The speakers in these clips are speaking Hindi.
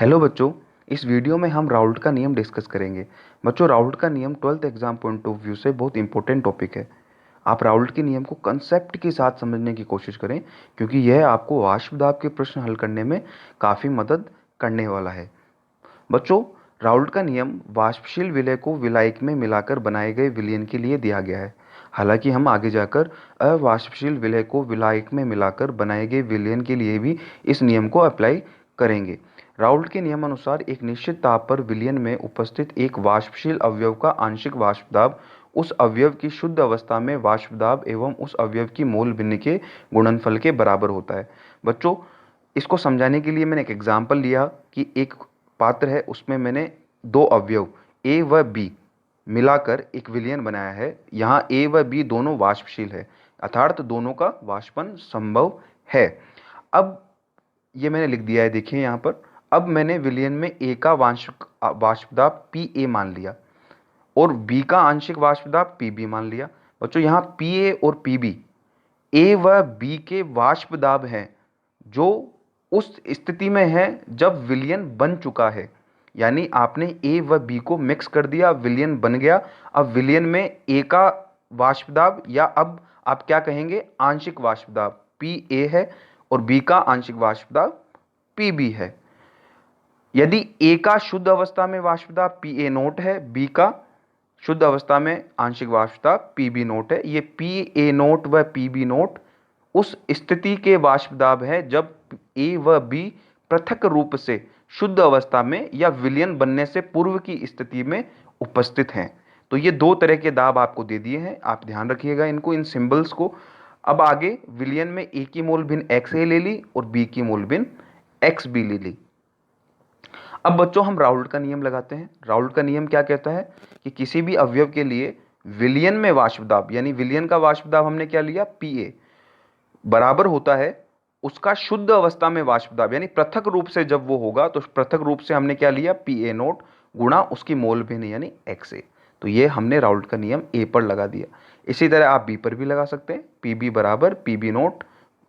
हेलो बच्चों। इस वीडियो में हम राउल्ट का नियम डिस्कस करेंगे। बच्चों, राउल्ट का नियम 12th exam point of view से बहुत इंपॉर्टेंट टॉपिक है। आप राउल्ट के नियम को कंसेप्ट के साथ समझने की कोशिश करें, क्योंकि यह आपको वाष्प दाब के प्रश्न हल करने में काफ़ी मदद करने वाला है। बच्चों, राउल्ट का नियम वाष्पशील विलय को विलायक में मिलाकर बनाए गए विलयन के लिए दिया गया है। हालांकि हम आगे जाकर अवाष्पशील विलय को विलायक में मिलाकर बनाए गए विलयन के लिए भी इस नियम को अप्लाई करेंगे। राउल्ट के नियमानुसार एक निश्चित ताप पर विलयन में उपस्थित एक वाष्पशील अवयव का आंशिक वाष्प दाब उस अवयव की शुद्ध अवस्था में वाष्प दाब एवं उस अवयव की मोल भिन्न के गुणनफल के बराबर होता है। बच्चों, इसको समझाने के लिए मैंने एक एग्जाम्पल लिया कि एक पात्र है, उसमें मैंने दो अवयव ए व बी मिलाकर एक विलयन बनाया है। यहाँ ए व बी दोनों वाष्पशील है, अर्थात दोनों का वाष्पन संभव है। अब ये मैंने लिख दिया है, देखिए यहाँ पर। अब मैंने विलयन में ए का वाष्प दाब पी ए मान लिया और बी का आंशिक वाष्प दाब पी बी मान लिया। बच्चों, यहाँ पी ए और पी बी ए व बी के वाष्प दाब हैं, जो उस स्थिति में है जब विलयन बन चुका है। यानी आपने ए व बी को मिक्स कर दिया, विलयन बन गया। अब विलयन में ए का वाष्प दाब, या अब आप क्या कहेंगे, आंशिक वाष्प दाब पी ए है और बी का आंशिक वाष्प दाब पी बी है। यदि ए का शुद्ध अवस्था में वाष्प दाब पी ए नोट है, बी का शुद्ध अवस्था में आंशिक वाष्प दाब पी बी नोट है, ये पी ए नोट व पी बी नोट उस स्थिति के वाष्प दाब है जब ए व बी पृथक रूप से शुद्ध अवस्था में या विलयन बनने से पूर्व की स्थिति में उपस्थित हैं। तो ये दो तरह के दाब आपको दे दिए हैं, आप ध्यान रखिएगा इनको, इन सिंबल्स को। अब आगे विलयन में ए की मोल भिन्न एक्स ए ले ली और बी की मोल भिन्न एक्स बी ले ली। अब बच्चों, हम राउल्ट का नियम लगाते हैं। राउल्ट का नियम क्या कहता है कि किसी भी अवयव के लिए विलयन में वाष्प दाब, यानी विलयन का वाष्प दाब हमने क्या लिया, पी ए, बराबर होता है उसका शुद्ध अवस्था में वाष्प दाब, यानी पृथक रूप से जब वो होगा तो पृथक रूप से हमने क्या लिया, पी ए नोट गुणा उसकी मोल भिन्न यानी एक्स ए। तो ये हमने राउल्ट का नियम ए पर लगा दिया। इसी तरह आप बी पर भी लगा सकते हैं, पी बी बराबर पी बी नोट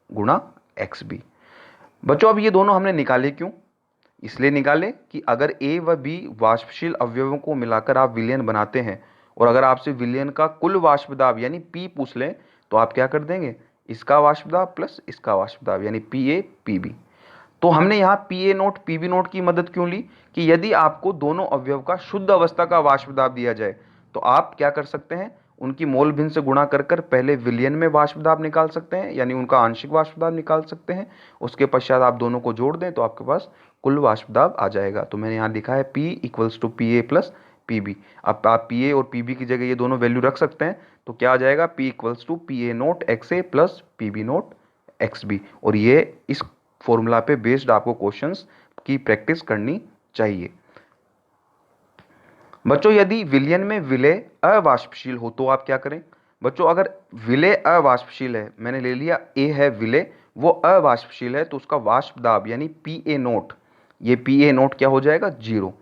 गुणा एक्स बी। बच्चों, अब ये दोनों हमने निकाले क्यों? इसलिए निकाले कि अगर ए व बी वाष्पशील अवयवों को मिलाकर आप विलयन बनाते हैं और अगर आपसे विलयन का कुल वाष्प दाब यानी पी पूछ लें, तो आप क्या कर देंगे, इसका वाष्प दाब प्लस इसका वाष्प दाब यानी पी ए पी बी। तो हमने यहाँ P A naught P B naught की मदद क्यों ली कि यदि आपको दोनों अवयव का शुद्ध अवस्था का वाष्प दाब दिया जाए तो आप क्या कर सकते हैं, उनकी मोल भिन्न से गुणा कर कर पहले विलयन में वाष्प दाब निकाल सकते हैं, यानी उनका आंशिक वाष्प दाब निकाल सकते हैं। उसके पश्चात आप दोनों को जोड़ दें तो आपके पास कुल वाष्प दाब आ जाएगा। तो मैंने यहाँ लिखा है P equals to P A plus P B. अब आप पी ए और पी बी की जगह ये दोनों वैल्यू रख सकते हैं, तो क्या आ जाएगा, P equals to P A naught x A plus P B naught x B. और ये इस फॉर्मूला पे बेस्ड आपको क्वेश्चंस की प्रैक्टिस करनी चाहिए। बच्चों, यदि विलयन में विलय अवाष्पशील हो तो आप क्या करें? बच्चों, अगर विलय अवाष्पशील है, मैंने ले लिया ए है विलय, वो अवाष्पशील है, तो उसका वाष्प दाब यानी पी ए नोट, ये पी ए नोट क्या हो जाएगा, जीरो।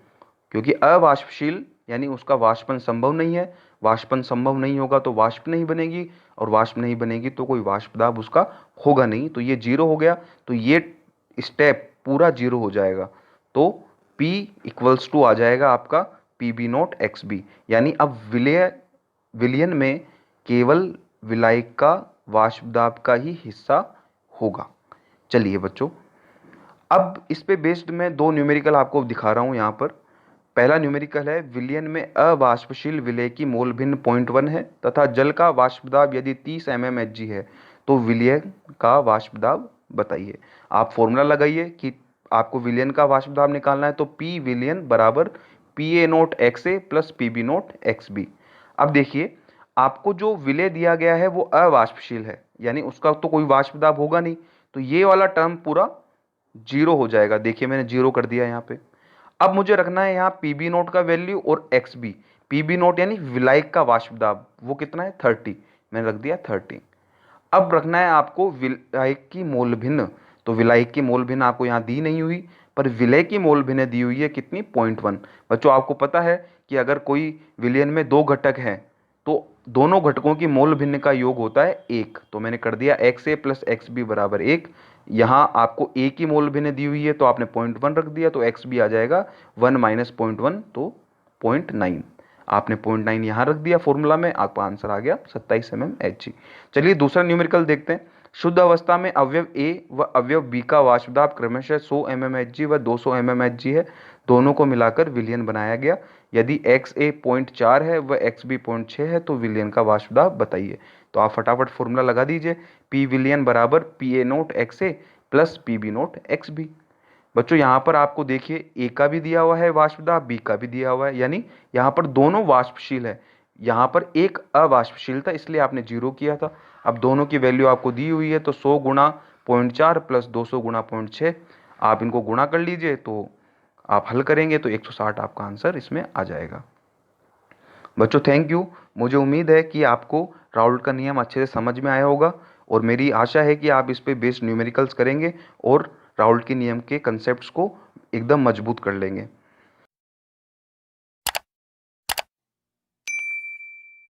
क्योंकि अवाष्पशील यानी उसका वाष्पन संभव नहीं है, वाष्पन संभव नहीं होगा तो वाष्प नहीं बनेगी, और वाष्प नहीं बनेगी तो कोई वाष्प दाब उसका होगा नहीं, तो ये जीरो हो गया। तो ये स्टेप पूरा जीरो हो जाएगा। तो P इक्वल्स टू आ जाएगा आपका P B naught x B, यानी अब विलयन में केवल विलायक का वाष्प दाब का ही हिस्सा होगा। चलिए बच्चों, अब इस पे बेस्ड मैं दो न्यूमेरिकल आपको दिखा रहा हूं यहाँ पर। पहला न्यूमेरिकल है, विलयन में अवाष्पशील विलय की मोल भिन्न 0.1 है तथा जल का वाष्प दाब यदि 30 mmHg है तो विलय का वाष्प दाब बताइए। आप फॉर्मूला लगाइए कि आपको विलयन का वाष्प दाब निकालना है, तो P विलयन बराबर P A naught x A plus P B naught x B. अब देखिए, आपको जो विलय दिया गया है वो अवाष्पशील है, यानी उसका तो कोई वाष्प दाब होगा नहीं, तो ये वाला टर्म पूरा जीरो हो जाएगा। देखिए मैंने जीरो कर दिया यहाँ पे। अब मुझे रखना है यहाँ पी बी नोट का वैल्यू और X B. P B naught यानी विलायक का वाष्प दाब, वो कितना है, 30, मैंने रख दिया 30। अब रखना है आपको विलायक की मोल भिन्न, तो विलायक की मोल भिन्न आपको यहाँ दी नहीं हुई, पर विलय की मोल भिन्न दी हुई है कितनी, 0.1। बच्चों, आपको पता है कि अगर कोई विलयन में दो घटक हैं तो दोनों घटकों की मोल भिन्न का योग होता है 1, तो मैंने कर दिया x A plus x B बराबर 1। यहाँ आपको ए की मोल भिन्न दी हुई है तो आपने 0.1 रख दिया, तो एक्स भी आ जाएगा 1 माइनस 0.1, तो 0.9। आपने 0.9 यहाँ रख दिया फॉर्मूला में, आपका आंसर आ गया 27 mmHg। चलिए दूसरा न्यूमेरिकल देखते हैं। शुद्ध अवस्था में अवयव ए व अवयव बी का वाष्प दाब क्रमशः 100 mmHg व 200 mmHg है। दोनों को मिलाकर विलयन बनाया गया। यदि एक्स ए 0.4 है व एक्स बी 0.6 है तो विलयन का वाष्प दाब बताइए। तो आप फटाफट फॉर्मूला लगा दीजिए, पी विलियन बराबर P A naught x A plus P B naught x B. बच्चों यहाँ पर आपको देखिए ए का भी दिया हुआ है वाष्प दाब, बी का भी दिया हुआ है, यानी यहाँ पर दोनों वाष्पशील है। यहाँ पर एक अवाष्पशील था इसलिए आपने 0 किया था। अब दोनों की वैल्यू आपको दी हुई है, तो 100 गुणा 0.4 प्लस 200 गुणा 0.6, आप इनको गुणा कर लीजिए, तो आप हल करेंगे तो 160 आपका आंसर इसमें आ जाएगा। बच्चों थैंक यू। मुझे उम्मीद है कि आपको राउल्ट का नियम अच्छे से समझ में आया होगा, और मेरी आशा है कि आप इस पे बेस्ड न्यूमेरिकल्स करेंगे और राउल्ट के नियम के कंसेप्ट्स को एकदम मजबूत कर लेंगे।